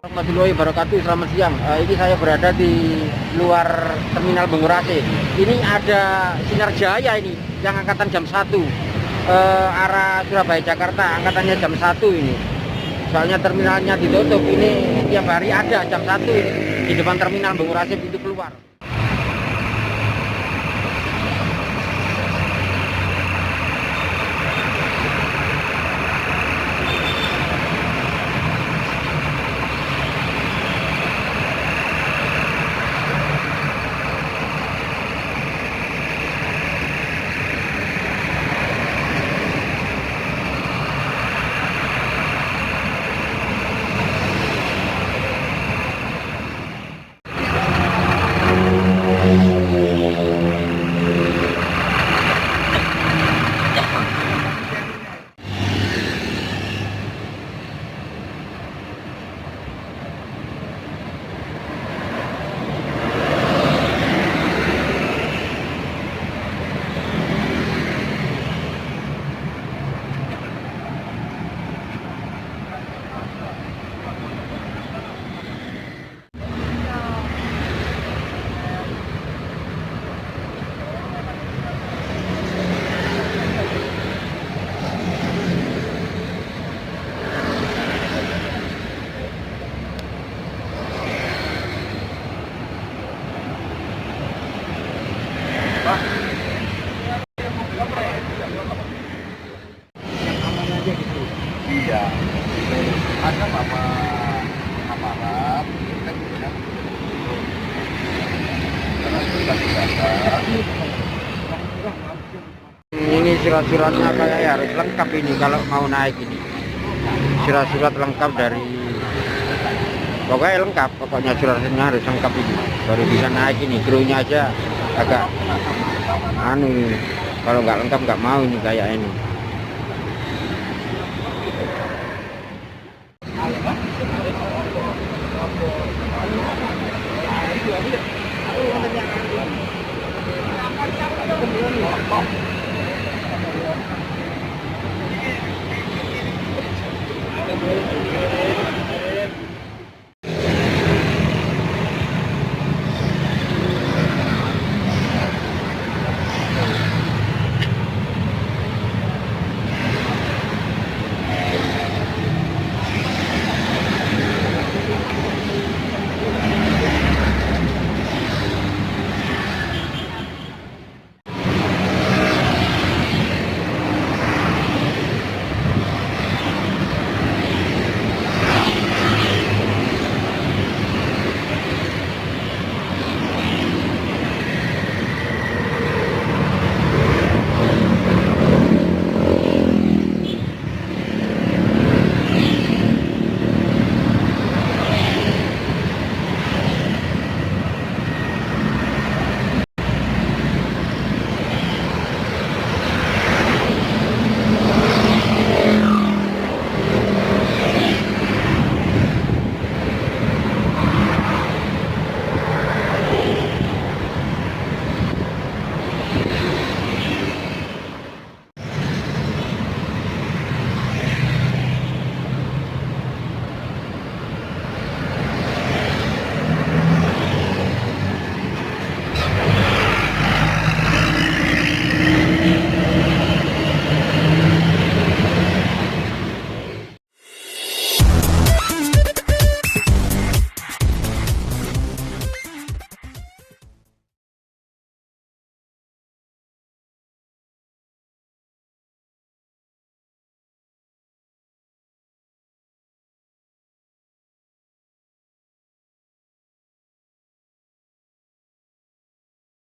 Warahmatullahi wabarakatuh. Selamat siang. Ini saya berada di luar Terminal Bengurase. Ini ada Sinar Jaya ini yang angkatan jam 1 arah Surabaya Jakarta, angkatannya jam 1 ini. Soalnya terminalnya ditutup. Ini tiap hari ada jam 1 ini di depan Terminal Bengurase pintu keluar. Iya, ada mama aparat kan punya karena sudah didata. Ini surat-suratnya kayak harus lengkap ini kalau mau naik ini. Surat-surat lengkap dari pokoknya lengkap, pokoknya suratnya harus lengkap ini baru bisa naik ini. Krunya aja agak anu, kalau nggak lengkap nggak mau ini kayak ini.